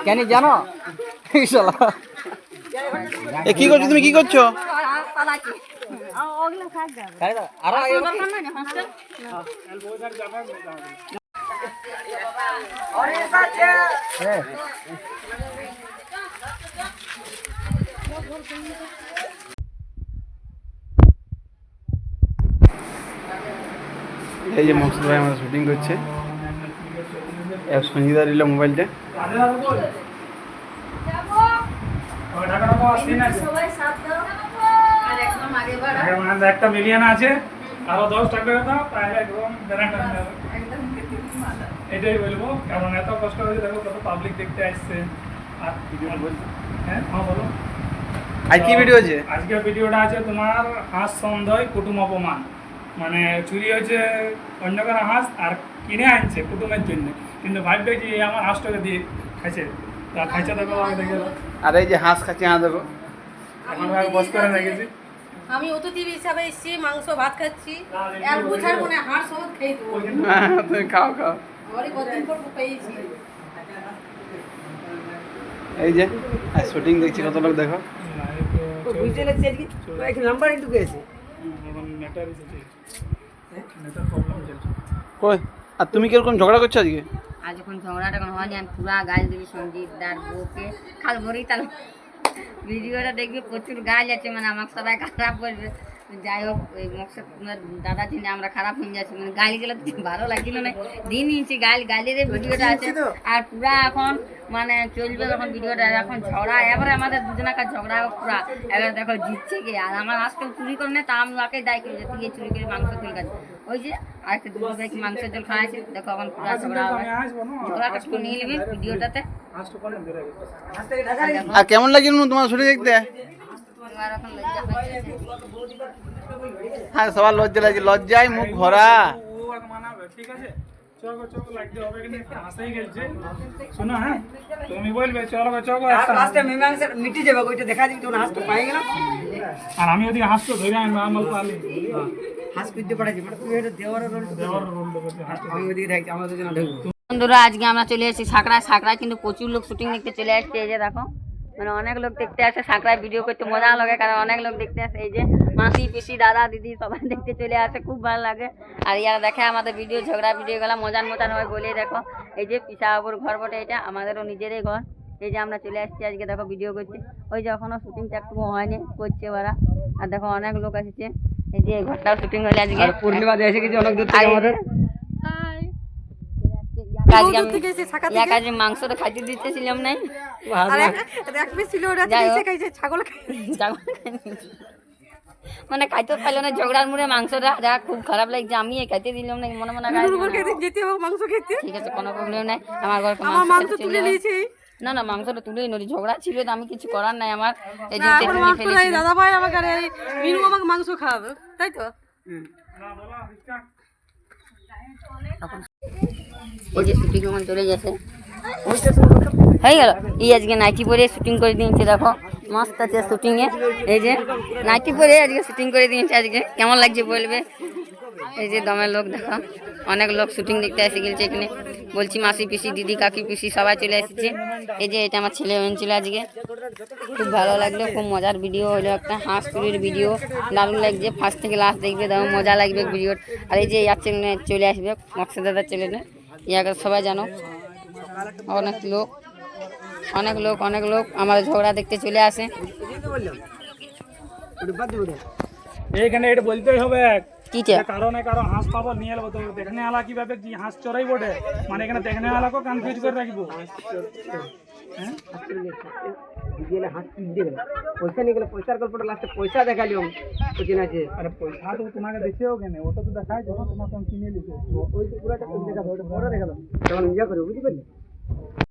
কেন জানো কি করছো তুমি? কি করছো? এই যে মকসুদ ভাই আমাদের শুটিং করছে। সঞ্জিদা দিল মোবাইলটা। একটা মিলিয়ন আছে, আরো 10 টাকা দাও, এটাই বলবো। কারণ এত কষ্ট হয়েছে, দেখো কত পাবলিক দেখতে আসছে। আর হ্যাঁ বলো, আজ কি ভিডিও আছে? আজকের ভিডিওটা আছে তোমার হাঁস সন্দেহ কুটুম অপমান। মানে চুরি হয়েছে অন্য কারো হাঁস আর কিনে আনছে কুটুমের জন্য, কিন্তু ভাববে যে আমার হাঁসটাকে দিয়ে খাইছে। খাইছে দেখো, দেখে আর এই যে হাঁস খাচ্ছে, হাঁস দেখো এখন বস করে রেখেছি। আমি অতিথি হিসাবে এসেছি, মাংস ভাত খাচ্ছি, আর বুঝার মনে হাড় সমেত খেয়ে দেবো। তুমি খাও খাও। আমারই কতদিন পর পেয়েছি। এই যে শুটিং দেখছি, কত লোক দেখো। কই আর তুমি কিরকম ঝগড়া করছো আজকে? আজ যখন ঝগড়াটা কোনো হয়নি, আমি পুরা গাছ দিবি সঞ্জিত দার বউকে খাল ভরি। তার ভিডিওটা দেখবি প্রচুর গাছ আছে, মানে আমাকে সবাই খারাপ বলবে। যাই হোক, ওই মকসদ দাদার জন্য আমরা খারাপ হয়ে যাচ্ছি, মানে গালি গেলে ভালো লাগছিল না। দিন নিচ্ছি গালির ভিডিওটা আছে, আর পুরা এখন মানে চলবে যখন ভিডিওটা। এখন ঝগড়া এবারে আমাদের দুজনাকার ঝগড়া পুরা। এবার দেখো জিতছে কি, আর আমার আজকে চুরি করে নেই, তা আমি ওকে দায়ী করি যে তুই চুরি করে মাংস তুলে গেছে। ওই যে আরেকটা দুটো ভাইকে মাংসের জল খাওয়াইছে, দেখো এখন পুরা ঝগড়া হবে। ঝগড়াটা একটু নিয়ে নিবি ভিডিওটাতে। আর কেমন লাগছিল তোমার শুটিং দেখতে? এখন লজ্জা পাচ্ছে। হ্যাঁ, সবার লজ্জা লাগছে, লজ্জায় মুখ ভরা। ঠিক আছে, চোখ লাগতে হবে, কিন্তু একটা হাসাই গেছে। শোনো, হ্যাঁ তুমি বলবে চলো লাস্টে মীমাংসা মিটে যাবে, ওইটা দেখা দিবি তোর হাসটা পাই গেল। আর আমি ওদিকে হাসতো ধরে আমি নরমাল পালি হাস করতে পারছি, মানে তুই এটা দেওয়ার রোল আমি ওদিকে থাকি, আমরা দুজন ঢুকবো। বন্ধুরা, আজকে আমরা চলে এসেছি সাঁকড়ায় কিন্তু প্রচুর লোক শুটিং দেখতে চলে আসছে। এই যে দেখো, মানে অনেক লোক দেখতে আসে সাঁকড়ায়, ভিডিও করতে মজা লাগে, কারণ অনেক লোক দেখতে আসে। এই যে মাসি পিসি দাদা দিদি সবাই দেখতে চলে আসে, খুব ভালো লাগে। আর ইয়ারা দেখে আমাদের ভিডিও, ঝগড়া ভিডিওগুলো মজার হয় বলে। দেখো এই যে পিসাবাবুর ঘর বটে, এটা আমাদেরও নিজেরই ঘর। এই যে আমরা চলে আসছি আজকে, দেখো ভিডিও করছি। ওই যে এখনো শুটিংটা একটু হয়নি, করছে ওরা। আর দেখো অনেক লোক আসছে। এই যে ঘরটাও শুটিং হলে আজকে পূর্ণিমা দিয়ে এসে কিছু অনেক দূর থেকে আমাদের মাংসটা খাইতে দিতেছিলাম নাই, মানে খাইতে পাইল না ঝগড়ার মুড়ে মাংসটা, যা খুব খারাপ লাগছে। আমি খাইতে দিলাম না, মনে মনে ঠিক আছে, কোনো প্রবলেম নাই। আমার ঘর না না, মাংসটা তুলেই নড়ি, ঝগড়া ছিল তো আমি কিছু করার নাই। আমার এই যে দাদা ভাই আমাকে মাংস খাওয়াবে, তাই তো। এই যে শুটিং যখন চলে গেছে হয়ে গেল। এই আজকে নাইটি পরে শুটিং করে দিয়েছে, দেখো মস্ত আছে শুটিংয়ে। এই যে নাইটি পরে আজকে শুটিং করে দিয়েছে, আজকে কেমন লাগছে বলবে। এই যে দমের লোক দেখো, অনেক লোক শুটিং দেখতে এসে গেছে এখানে। বলছি মাসি পিসি দিদি কাকি পিসি সবাই চলে এসেছে। এই যে এটা আমার ছেলে হয়েছিল আজকে, খুব ভালো লাগলো, খুব মজার ভিডিও হলো একটা হাঁস চুরির ভিডিও। দারুণ লাগছে, ফার্স্ট থেকে লাস্ট দেখবে, দেখো মজা লাগবে ভিডিও। আর এই যে ইয়ার চ্যানেলে চলে আসবে মকসুদ দাদার চ্যানেলে, ইয়াকে সবাই জানো। অনেক লোক আমাদের ঝগড়া দেখতে চলে আসে। এইখানে এটা বলতেই হবে, কারণে কারো হাঁস পাবো নিয়ে এলো তো দেখনে আলা কিভাবে কি হাঁস চড়াই বটে, মানে এখানে দেখনে আলাকে কনফিউজ করে রাখবো। পয়সা নিয়ে গেলে পয়সার গল্পটা লাস্টে পয়সা দেখালি আছে। আরে পয়সা তো তোমাকে দেখেও কেন, ওটা তো দেখায় যখন তোমার কিনে নিতে, ওই তো পুরাটা দেখা বড় দেখালো তখন ইয়া করে, বুঝতে পারলি।